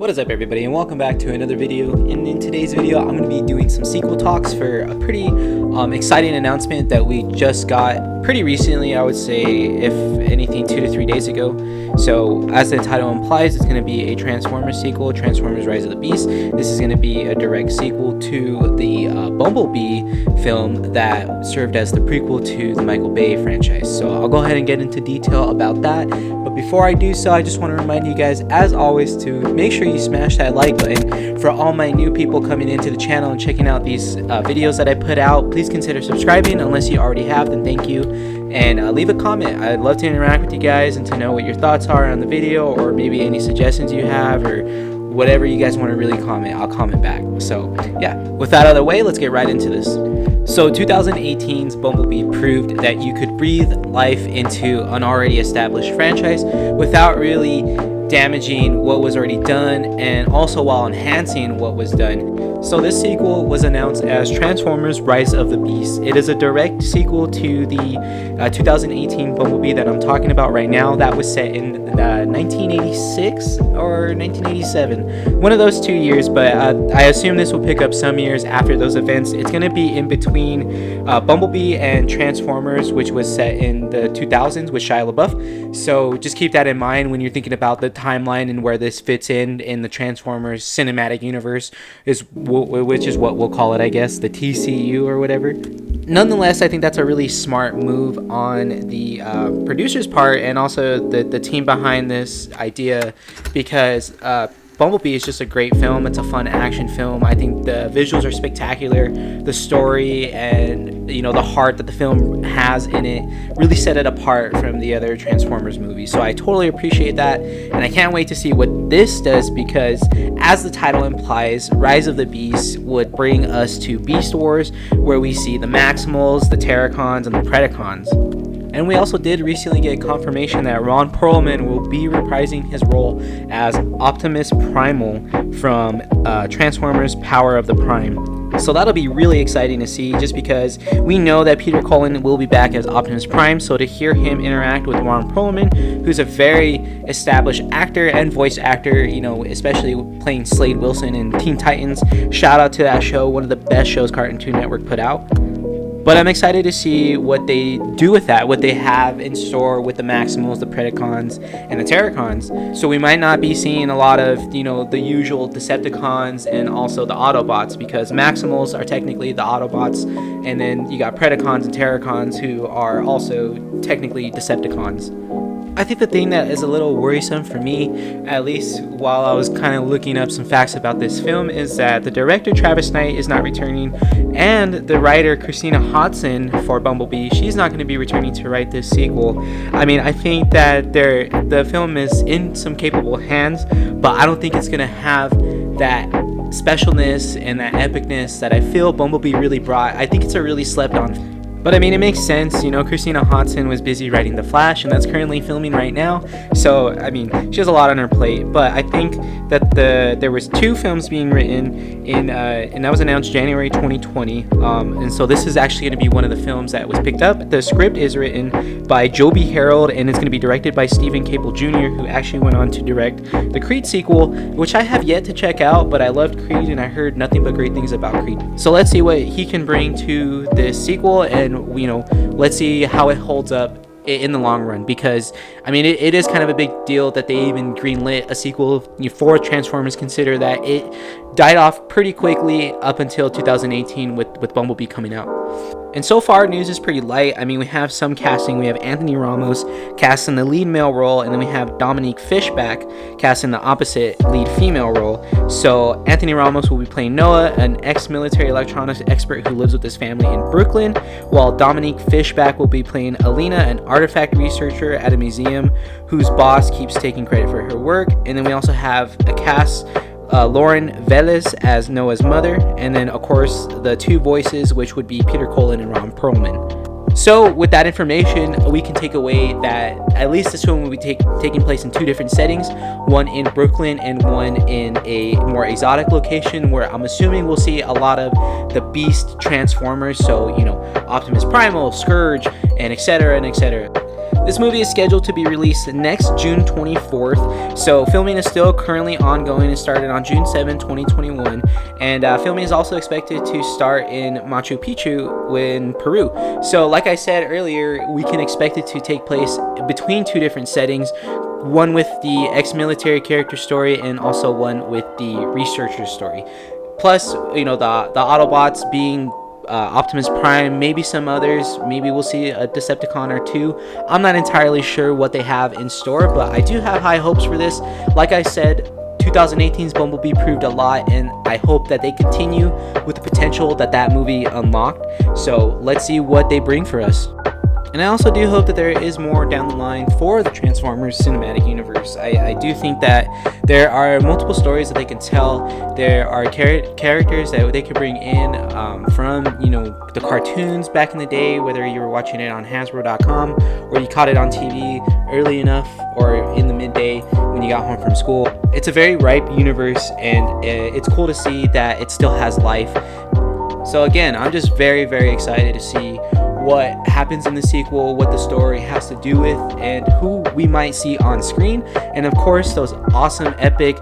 What is up, everybody, and welcome back to another video. And in today's video, I'm going to be doing some sequel talks for a pretty exciting announcement that we just got pretty recently. I would say, if anything, 2 to 3 days ago. So as the title implies, it's going to be a Transformers sequel, Transformers Rise of the Beast. This is going to be a direct sequel to the Bumblebee film that served as the prequel to the Michael Bay franchise. So I'll go ahead and get into detail about that. But before I do so, I just want to remind you guys, as always, to make sure you smash that like button. For all my new people coming into the channel and checking out these videos that I put out, please consider subscribing. Unless you already have, then thank you. And leave a comment. I'd love to interact with you guys and to know what your thoughts are on the video, or maybe any suggestions you have, or whatever you guys want to really comment. I'll comment back. So yeah, with that out of the way, let's get right into this. So 2018's Bumblebee proved that you could breathe life into an already established franchise without really damaging what was already done, and also while enhancing what was done. So this sequel was announced as Transformers Rise of the Beast. It is a direct sequel to the 2018 Bumblebee that I'm talking about right now. That was set in 1986 or 1987, one of those 2 years, but I assume this will pick up some years after those events. It's going to be in between Bumblebee and Transformers, which was set in the 2000s with Shia LaBeouf. So just keep that in mind when you're thinking about the timeline and where this fits in the Transformers cinematic universe, which is what we'll call it, I guess, the TCU or whatever. Nonetheless, I think that's a really smart move on the producer's part, and also the team behind this idea, because Bumblebee is just a great film. It's a fun action film. I think the visuals are spectacular. The story and the heart that the film has in it really set it apart from the other Transformers movies. So I totally appreciate that, and I can't wait to see what this does, because as the title implies, Rise of the Beast would bring us to Beast Wars, where we see the Maximals, the Terracons, and the Predacons. And we also did recently get confirmation that Ron Perlman will be reprising his role as Optimus Primal from Transformers Power of the Prime. So that'll be really exciting to see, just because we know that Peter Cullen will be back as Optimus Prime. So to hear him interact with Ron Perlman, who's a very established actor and voice actor, especially playing Slade Wilson in Teen Titans. Shout out to that show, one of the best shows Cartoon Network put out. But I'm excited to see what they do with that, what they have in store with the Maximals, the Predacons, and the Terracons. So we might not be seeing a lot of, the usual Decepticons and also the Autobots, because Maximals are technically the Autobots, and then you got Predacons and Terracons, who are also technically Decepticons. I think the thing that is a little worrisome for me, at least while I was kind of looking up some facts about this film, is that the director Travis Knight is not returning, and the writer Christina Hodson for Bumblebee, she's not going to be returning to write this sequel. I mean, I think that the film is in some capable hands, but I don't think it's going to have that specialness and that epicness that I feel Bumblebee really brought. I think it's a really slept on. But I mean, it makes sense, Christina Hodson was busy writing The Flash, and that's currently filming right now. So, I mean, she has a lot on her plate. But I think that there was 2 films being written and that was announced January 2020. And so this is actually going to be one of the films that was picked up. The script is written by Joby Harold, and it's going to be directed by Stephen Cable Jr., who actually went on to direct the Creed sequel, which I have yet to check out, but I loved Creed and I heard nothing but great things about Creed. So let's see what he can bring to this sequel, and let's see how it holds up in the long run, because I mean, it is kind of a big deal that they even greenlit a sequel for Transformers. Consider that it died off pretty quickly up until 2018 with Bumblebee coming out. And so far, news is pretty light. I mean, we have some casting. We have Anthony Ramos cast in the lead male role, and then we have Dominique Fishback cast in the opposite lead female role. So Anthony Ramos will be playing Noah, an ex-military electronics expert who lives with his family in Brooklyn, while Dominique Fishback will be playing Alina, an artifact researcher at a museum whose boss keeps taking credit for her work. And then we also have a cast, Lauren Velez as Noah's mother, and then of course the 2 voices, which would be Peter Cullen and Ron Perlman. So with that information, we can take away that at least this film will be taking place in 2 different settings, one in Brooklyn and one in a more exotic location, where I'm assuming we'll see a lot of the Beast Transformers, so Optimus Primal, Scourge, and etc. and etc. This movie is scheduled to be released next June 24th, so filming is still currently ongoing and started on June 7, 2021, and filming is also expected to start in Machu Picchu in Peru. So like I said earlier, we can expect it to take place between two different settings, one with the ex-military character story and also one with the researcher story. Plus, you know, the Autobots being Optimus Prime, maybe some others, maybe we'll see a Decepticon or two. I'm not entirely sure what they have in store, but I do have high hopes for this. Like I said, 2018's Bumblebee proved a lot, and I hope that they continue with the potential that movie unlocked. So let's see what they bring for us. And I also do hope that there is more down the line for the Transformers cinematic universe. I do think that there are multiple stories that they can tell. There are characters that they could bring in from, you know, the cartoons back in the day, whether you were watching it on Hasbro.com or you caught it on TV early enough or in the midday when you got home from school. It's a very ripe universe, and it's cool to see that it still has life. So again, I'm just very, very excited to see what happens in the sequel, what the story has to do with, and who we might see on screen. And of course, those awesome epic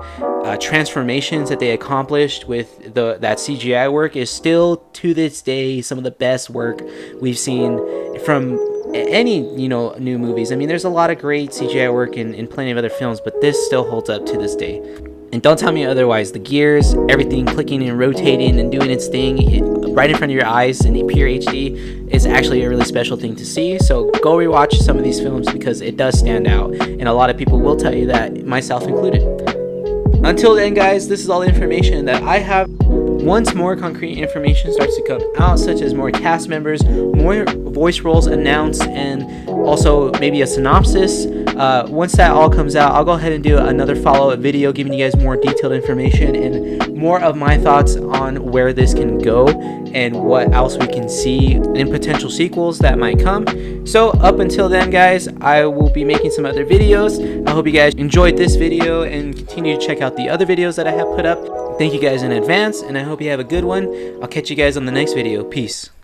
transformations that they accomplished with that CGI work is still to this day some of the best work we've seen from any, you know, new movies. I mean, there's a lot of great CGI work in plenty of other films, but this still holds up to this day. And don't tell me otherwise. The gears, everything clicking and rotating and doing its thing right in front of your eyes in pure HD is actually a really special thing to see. So go rewatch some of these films because it does stand out, and a lot of people will tell you that, myself included. Until then, guys, this is all the information that I have. Once more concrete information starts to come out, such as more cast members, more voice roles announced, and also maybe a synopsis, once that all comes out, I'll go ahead and do another follow-up video giving you guys more detailed information and more of my thoughts on where this can go and what else we can see in potential sequels that might come. So up until then, guys, I will be making some other videos. I hope you guys enjoyed this video and continue to check out the other videos that I have put up. Thank you guys in advance, and I hope you have a good one. I'll catch you guys on the next video. Peace.